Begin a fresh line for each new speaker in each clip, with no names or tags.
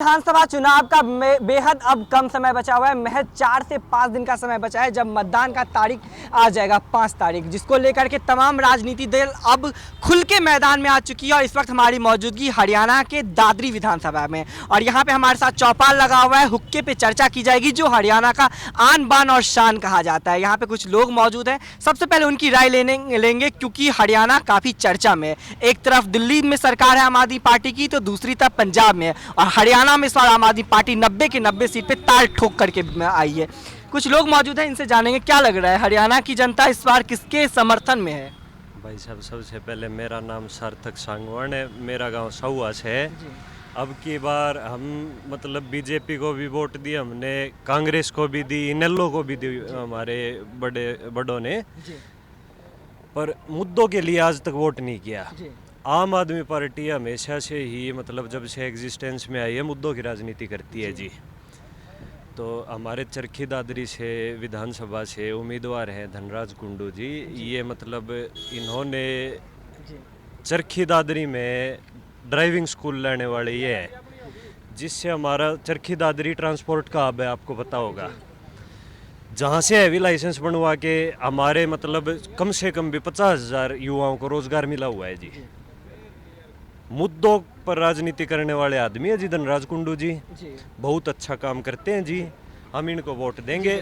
विधानसभा चुनाव का बेहद अब कम समय बचा हुआ है। महज 4 से 5 दिन का समय बचा है जब मतदान का तारीख आ जाएगा 5 तारीख, जिसको लेकर के तमाम राजनीति दल अब खुल के मैदान में आ चुकी है। और इस वक्त हमारी मौजूदगी हरियाणा के दादरी विधानसभा में, और यहाँ पे हमारे साथ चौपाल लगा हुआ है। हुक्के पे चर्चा की जाएगी जो हरियाणा का आन बान और शान कहा जाता है। यहाँ पे कुछ लोग मौजूद हैं, सबसे पहले उनकी राय लेंगे क्योंकि हरियाणा काफ़ी चर्चा में है। एक तरफ दिल्ली में सरकार है आम आदमी पार्टी की, तो दूसरी तरफ पंजाब में है। और हरियाणा में इस बार आम आदमी पार्टी 90 के 90 सीट पे ताल ठोक करके आई है। कुछ लोग मौजूद हैं, इनसे जानेंगे क्या लग रहा है, हरियाणा की जनता इस बार किसके समर्थन में है।
भाई साहब, सबसे पहले मेरा नाम सार्थक सांगवान है, मेरा गांव सहुआस है। अब की बार हम मतलब बीजेपी को भी वोट दी हमने, कांग्रेस को भी दी, इनेलो को भी दी हमारे बड़ों ने, पर मुद्दों के लिए आज तक वोट नहीं किया। आम आदमी पार्टी हमेशा से ही मतलब जब से एग्जिस्टेंस में आई है मुद्दों की राजनीति करती है जी। तो हमारे चरखी दादरी से विधानसभा से उम्मीदवार हैं धनराज कुंडू जी। ये मतलब इन्होंने चरखी दादरी में ड्राइविंग स्कूल लाने वाले ये हैं, जिससे हमारा चरखी दादरी ट्रांसपोर्ट का हब है, आपको पता होगा, जहाँ से हैवी लाइसेंस बनवा के हमारे मतलब कम से कम भी 50,000 युवाओं को रोजगार मिला हुआ है जी। मुद्दों पर राजनीति करने वाले आदमी है जी धनराज कुंडू जी, बहुत अच्छा काम करते हैं जी, हम इनको वोट देंगे।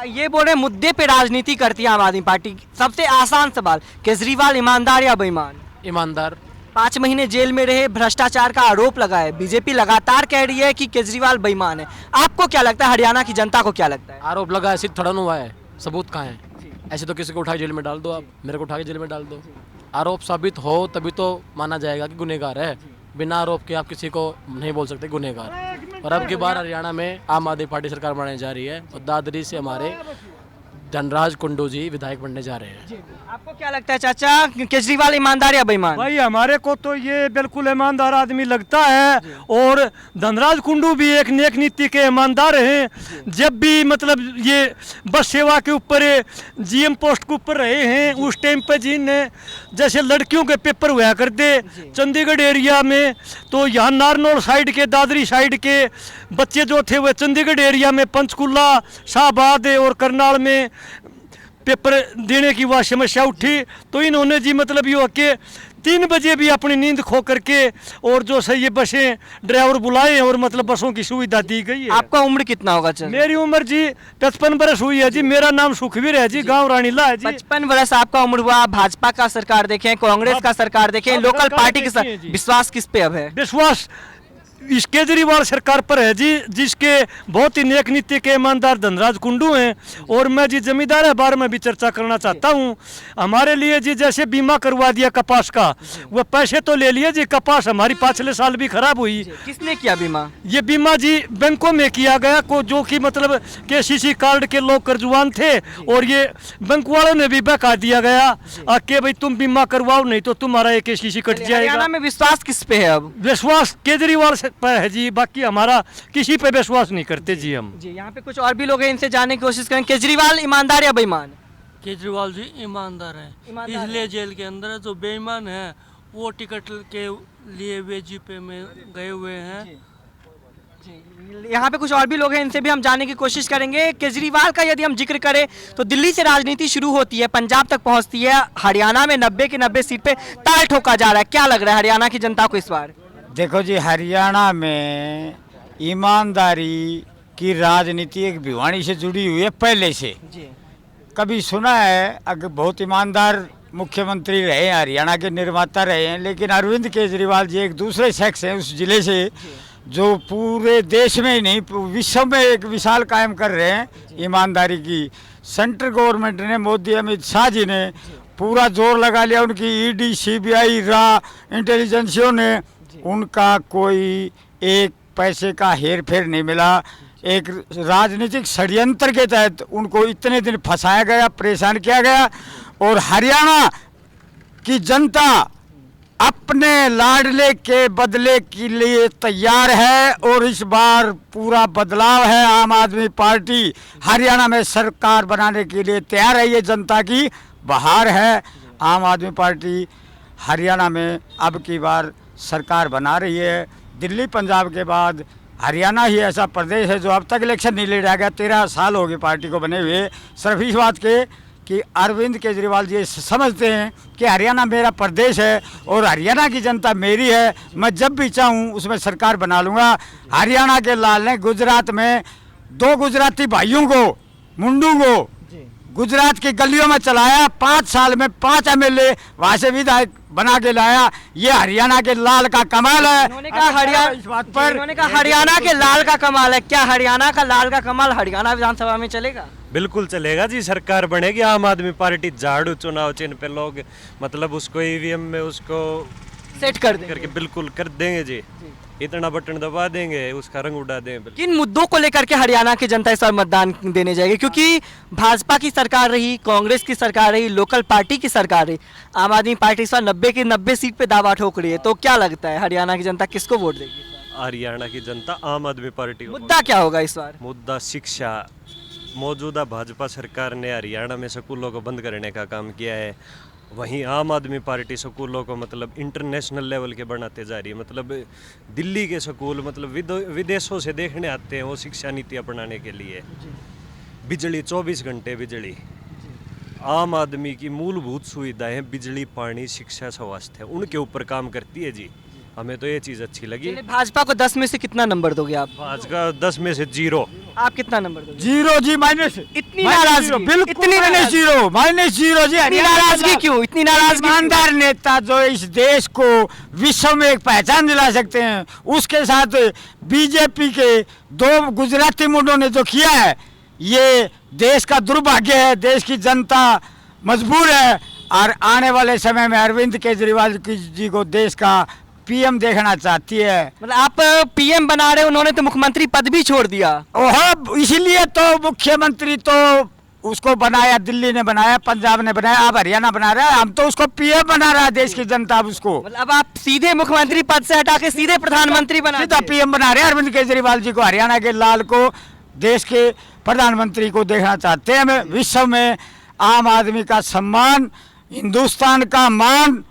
ये बोल रहे मुद्दे पे राजनीति करती है आम आदमी पार्टी। सबसे आसान सवाल, केजरीवाल ईमानदार या बेईमान?
ईमानदार।
5 महीने जेल में रहे, भ्रष्टाचार का आरोप लगा है, बीजेपी लगातार कह रही है कि केजरीवाल बेईमान है। आपको क्या लगता है, हरियाणा की जनता को क्या लगता है?
आरोप लगा है, सिर्फ थोड़ा हुआ है, सबूत कहाँ है? ऐसे तो किसी को उठा के जेल में डाल दो, आप मेरे को उठा के जेल में डाल दो। आरोप साबित हो तभी तो माना जाएगा कि गुनहगार है। बिना आरोप के आप किसी को नहीं बोल सकते गुनहगार। और अब की बार हरियाणा में आम आदमी पार्टी सरकार बनाने जा रही है और दादरी से हमारे धनराज कुंडू जी विधायक बनने जा रहे हैं।
आपको क्या लगता है चाचा, केजरीवाल ईमानदार या बेईमान?
भाई हमारे को तो ये बिल्कुल ईमानदार आदमी लगता है, और धनराज कुंडू भी एक नेक नीति के ईमानदार हैं। जब भी मतलब ये बस सेवा के ऊपर जीएम पोस्ट के ऊपर रहे हैं, उस टाइम पे जी ने जैसे लड़कियों के पेपर हुआ करते चंडीगढ़ एरिया में, तो यहाँ नारनौल साइड के दादरी साइड के बच्चे जो थे वह चंडीगढ़ एरिया में पंचकुला, शाहबाद और करनाल में पेपर देने की वह समस्या उठी। तो इन्होंने जी मतलब ये के 3 बजे भी अपनी नींद खो करके और जो सही ये बसें ड्राइवर बुलाए और मतलब बसों की सुविधा दी गई है।
आपका उम्र कितना होगा चल?
मेरी उम्र जी 55 बरस हुई है जी। मेरा नाम सुखवीर है जी, गांव रानीला है जी।
55 बरस आपका उम्र हुआ। भाजपा का सरकार देखें, कांग्रेस का सरकार देखें, लोकल पार्टी के साथ विश्वास किस पे अब है?
विश्वास इस केजरीवाल सरकार पर है जी, जिसके बहुत ही नेक नीति के ईमानदार धनराज कुंडू हैं। और मैं जी जमींदार के बारे में भी चर्चा करना चाहता हूँ। हमारे लिए जी जैसे बीमा करवा दिया कपास का, वह पैसे तो ले लिए जी, कपास हमारी पिछले साल भी खराब हुई।
किसने किया बीमा?
ये बीमा जी बैंकों में किया गया को, जो कि मतलब केसीसी कार्ड के लोग कर्जवान थे, और ये बैंक वालों ने भी बहका दिया गया कि भाई तुम बीमा करवाओ नहीं तो तुम्हारा ये केसीसी कट जाएगा।
हरियाणा में विश्वास किस पे है अब?
विश्वास केजरीवाल पर है जी, बाकी हमारा किसी पे विश्वास नहीं करते जी हम
जी। यहाँ पे कुछ और भी लोग हैं, इनसे जानने की कोशिश करें। केजरीवाल ईमानदार या बेईमान?
केजरीवाल जी ईमानदार है, इसलिए जेल के अंदर है। जो बेईमान है वो टिकट के लिए वे जीपे में गए हुए हैं।
यहाँ पे कुछ और भी लोग हैं, इनसे भी हम जानने की कोशिश करेंगे। केजरीवाल का यदि हम जिक्र करें तो दिल्ली से राजनीति शुरू होती है, पंजाब तक पहुँचती है, हरियाणा में 90 के 90 सीट पे ताल ठोका जा रहा है। क्या लग रहा है हरियाणा की जनता को इस बार?
देखो जी, हरियाणा में ईमानदारी की राजनीति एक भिवानी से जुड़ी हुई है पहले से जी। कभी सुना है अगर बहुत ईमानदार मुख्यमंत्री रहे हैं, हरियाणा के निर्माता रहे हैं, लेकिन अरविंद केजरीवाल जी एक दूसरे शख्स हैं उस जिले से जो पूरे देश में ही नहीं विश्व में एक मिसाल कायम कर रहे हैं ईमानदारी की। सेंट्रल गवर्नमेंट ने, मोदी अमित शाह जी ने पूरा जोर लगा लिया, उनकी ईडी, सीबीआई, इंटेलिजेंसियों ने, उनका कोई एक पैसे का हेर फेर नहीं मिला। एक राजनीतिक षड्यंत्र के तहत उनको इतने दिन फंसाया गया, परेशान किया गया, और हरियाणा की जनता अपने लाडले के बदले के लिए तैयार है। और इस बार पूरा बदलाव है, आम आदमी पार्टी हरियाणा में सरकार बनाने के लिए तैयार है। ये जनता की बहार है। आम आदमी पार्टी हरियाणा में अब की बार सरकार बना रही है। दिल्ली पंजाब के बाद हरियाणा ही ऐसा प्रदेश है जो अब तक इलेक्शन नहीं लड़ा गया। 13 साल हो गए पार्टी को बने हुए, सिर्फ इस बात के कि अरविंद केजरीवाल जी समझते हैं कि हरियाणा मेरा प्रदेश है और हरियाणा की जनता मेरी है, मैं जब भी चाहूँ उसमें सरकार बना लूँगा। हरियाणा के लाल ने गुजरात में 2 गुजराती भाइयों को, मुंडू को गुजरात की गलियों में चलाया, 5 साल में 5 MLA वहाँ से विधायक बना के लाया। ये हरियाणा के लाल का कमाल है।
उन्होंने कहा हरियाणा,
इस बात पर
उन्होंने कहा हरियाणा के लाल का कमाल है। क्या हरियाणा का लाल का कमाल हरियाणा विधानसभा में चलेगा?
बिल्कुल चलेगा जी, सरकार बनेगी आम आदमी पार्टी, झाड़ू चुनाव चिन्ह पे लोग मतलब उसको ईवीएम में उसको
सेट कर देंगे।
करके बिल्कुल कर देंगे जी, इतना बटन दबा देंगे, उसका रंग उड़ा देंगे।
किन मुद्दों को लेकर के हरियाणा की जनता इस बार मतदान देने जाएगी? क्योंकि भाजपा की सरकार रही, कांग्रेस की सरकार रही, लोकल पार्टी की सरकार रही, आम आदमी पार्टी इस बार 90 की 90 सीट पे दावा ठोक रही है। तो क्या लगता है हरियाणा की जनता किसको वोट देगी?
हरियाणा की जनता आम आदमी पार्टी को।
मुद्दा क्या होगा इस बार?
मुद्दा शिक्षा। मौजूदा भाजपा सरकार ने हरियाणा में स्कूलों को बंद करने का काम किया है, वहीं आम आदमी पार्टी स्कूलों को मतलब इंटरनेशनल लेवल के बनाते जा रही है। मतलब दिल्ली के स्कूल मतलब विदेशों से देखने आते हैं वो शिक्षा नीति अपनाने के लिए। बिजली 24 घंटे बिजली, आम आदमी की मूलभूत सुविधाएं बिजली, पानी, शिक्षा, स्वास्थ्य, उनके ऊपर काम करती है जी। हमें तो ये चीज़ अच्छी लगी।
चलिए, भाजपा को 10 में से कितना नंबर दोगे आप?
भाजपा 10 में से 0।
आप कितना नंबर दोगे?
0 जी, माइनस।
इतनी नाराजगी,
बिल्कुल
इतनी
माइनस 0, माइनस 0 जी।
इतनी नाराजगी क्यों? इतनी नाराजगी क्यों?
ईमानदार नेता जो इस देश को विश्व में एक पहचान दिला सकते हैं, उसके साथ बीजेपी के 2 गुजराती मुंडों ने जो किया है, ये देश का दुर्भाग्य है। देश की जनता मजबूर है और आने वाले समय में अरविंद केजरीवाल जी को देश का PM देखना चाहती है।
मतलब आप PM बना रहे हो, उन्होंने तो मुख्यमंत्री पद भी छोड़ दिया।
ओह, इसीलिए तो मुख्यमंत्री तो उसको बनाया, दिल्ली ने बनाया, पंजाब ने बनाया, अब हरियाणा बना रहा है। हम तो उसको PM बना रहा है देश की जनता। अब उसको
मतलब अब आप सीधे मुख्यमंत्री पद से हटा के सीधे प्रधानमंत्री बना
सीधा PM बना रहे हैं अरविंद केजरीवाल जी को। हरियाणा के लाल को देश के प्रधानमंत्री को देखना चाहते हैं। हमें विश्व में आम आदमी का सम्मान, हिंदुस्तान का मान,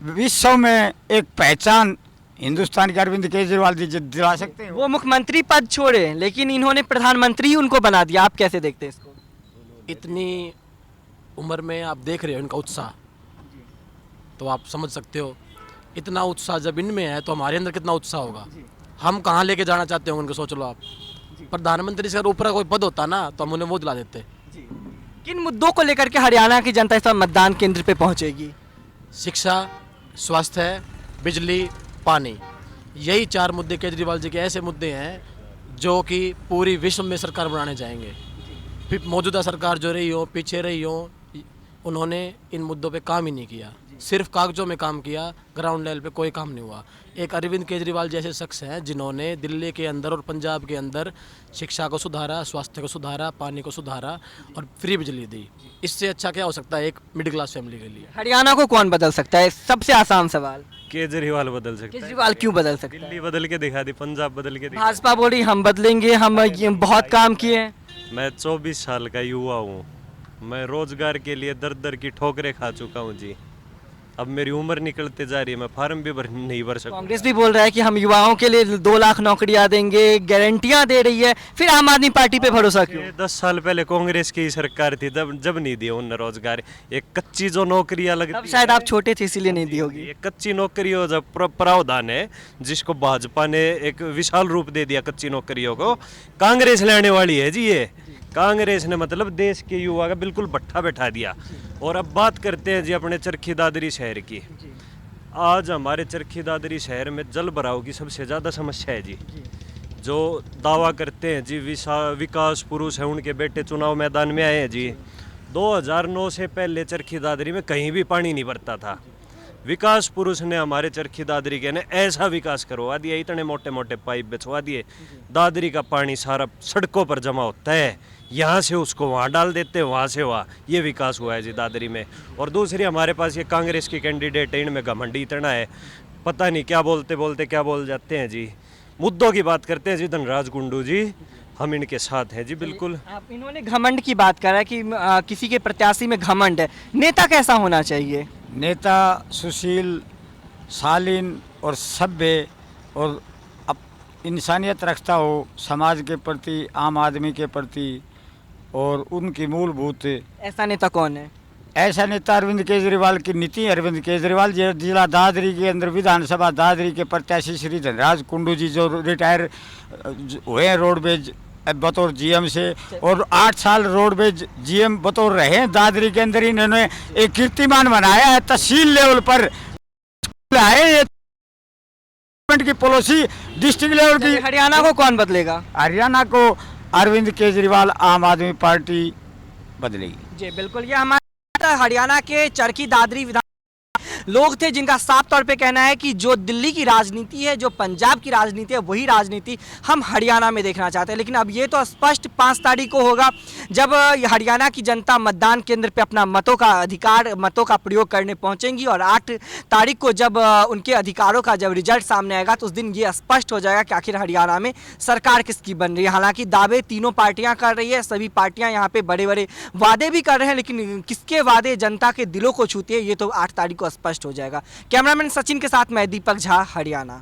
विश्व में एक पहचान हिंदुस्तान के अरविंद केजरीवाल जी दिला सकते हैं।
वो मुख्यमंत्री पद छोड़े लेकिन इन्होंने प्रधानमंत्री उनको बना दिया। आप कैसे देखते हैं इसको?
इतनी उम्र में आप देख रहे हो इनका उत्साह, तो आप समझ सकते हो इतना उत्साह जब इनमें है तो हमारे अंदर कितना उत्साह होगा। हम कहाँ लेके जाना चाहते हो उनको, सोच लो आप। प्रधानमंत्री से अगर ऊपर कोई पद होता ना तो हम उन्हें वो दिला देते।
किन मुद्दों को लेकर के हरियाणा की जनता इस बार मतदान केंद्र पे पहुंचेगी?
शिक्षा, स्वास्थ्य, बिजली, पानी, यही 4 मुद्दे केजरीवाल जी के ऐसे मुद्दे हैं जो कि पूरी विश्व में सरकार बनाने जाएंगे। फिर मौजूदा सरकार जो रही हो, पीछे रही हो, उन्होंने इन मुद्दों पे काम ही नहीं किया, सिर्फ कागजों में काम किया, ग्राउंड लेवल पे कोई काम नहीं हुआ। एक अरविंद केजरीवाल जैसे शख्स हैं जिन्होंने दिल्ली के अंदर और पंजाब के अंदर शिक्षा को सुधारा, स्वास्थ्य को सुधारा, पानी को सुधारा और फ्री बिजली दी। इससे अच्छा क्या हो सकता है एक मिडिल क्लास फैमिली के लिए?
हरियाणा को कौन बदल सकता है? सबसे आसान सवाल।
केजरीवाल बदल सकता है।
केजरीवाल क्यों बदल सकता है?
दिल्ली बदल के दिखा दी, पंजाब बदल के दिखा
भाजपा बोली हम बदलेंगे, हम ये बहुत काम किए हैं।
दी। मैं 24 साल का युवा हूँ, मैं रोजगार के लिए दर दर की ठोकरें खा चुका हूँ जी। अब मेरी उम्र निकलते जा रही है, मैं फार्म भी नहीं भर सकता।
कांग्रेस भी बोल रहा है कि हम युवाओं के लिए 2 लाख नौकरियां देंगे, गारंटियां दे रही है, फिर आम आदमी पार्टी पे भरोसा क्यों?
10 साल पहले कांग्रेस की सरकार थी, जब नहीं दिए उन्होंने रोजगार। एक कच्ची जो नौकरियां
तब
लगती
शायद आप छोटे थे इसीलिए नहीं दी होगी।
ये कच्ची नौकरियों जब प्रावधान है जिसको भाजपा ने एक विशाल रूप दे दिया कच्ची नौकरियों को, कांग्रेस लेने वाली है जी। ये कांग्रेस ने मतलब देश के युवा का बिल्कुल भट्ठा बैठा दिया। और अब बात करते हैं जी अपने चरखी दादरी शहर की। आज हमारे चरखी दादरी शहर में जल भराव की सबसे ज़्यादा समस्या है जी। जो दावा करते हैं जी विकास पुरुष है, उनके बेटे चुनाव मैदान में आए हैं जी। 2009 से पहले चरखी दादरी में कहीं भी पानी नहीं भरता था। विकास पुरुष ने हमारे चरखी दादरी के ने ऐसा विकास करवा दिया, इतने मोटे मोटे पाइप बिछवा दिए, दादरी का पानी सारा सड़कों पर जमा होता है, यहाँ से उसको वहाँ डाल देते हैं, वहाँ से वहाँ। ये विकास हुआ है जी दादरी में। और दूसरी हमारे पास ये कांग्रेस की कैंडिडेट है, इनमें घमंडी इतना है, पता नहीं क्या बोलते बोलते क्या बोल जाते हैं जी। मुद्दों की बात करते हैं जी धनराज कुंडू जी, हम इनके साथ हैं जी बिल्कुल।
आप इन्होंने घमंड की बात करा कि किसी के प्रत्याशी में घमंड है। नेता कैसा होना चाहिए?
नेता सुशील, शालीन और सभ्य और इंसानियत रखता हो समाज के प्रति, आम आदमी के प्रति, और उनकी मूलभूत।
ऐसा नेता कौन है?
ऐसा नेता अरविंद केजरीवाल की नीति। अरविंद केजरीवाल जिला दादरी के अंदर विधानसभा दादरी के प्रत्याशी श्री धनराज कुंडू जी जो रिटायर हुए हैं रोडवेज बतौर जीएम से, और 8 साल रोडवेज जीएम बतौर रहे हैं दादरी के अंदर। इन्होंने एक कीर्तिमान बनाया है, तहसील लेवल पर आए की पॉलिसी, डिस्ट्रिक्ट लेवल की।
हरियाणा को कौन बदलेगा?
हरियाणा को अरविंद केजरीवाल आम आदमी पार्टी बदलेगी।
जी बिल्कुल, ये हमारे हरियाणा के चरखी दादरी विधान लोग थे जिनका साफ तौर पे कहना है कि जो दिल्ली की राजनीति है, जो पंजाब की राजनीति है, वही राजनीति हम हरियाणा में देखना चाहते हैं। लेकिन अब ये तो स्पष्ट 5 तारीख को होगा जब हरियाणा की जनता मतदान केंद्र पे अपना मतों का प्रयोग करने पहुंचेंगी, और 8 तारीख को जब उनके अधिकारों का जब रिजल्ट सामने आएगा तो उस दिन ये स्पष्ट हो जाएगा कि आखिर हरियाणा में सरकार किसकी बन रही है। हालांकि दावे तीनों पार्टियां कर रही है, सभी पार्टियां यहाँ पे बड़े बड़े वादे भी कर रहे हैं, लेकिन किसके वादे जनता के दिलों को छूते हैं ये तो 8 तारीख को स्पष्ट हो जाएगा। कैमरामैन सचिन के साथ मैं दीपक झा, हरियाणा।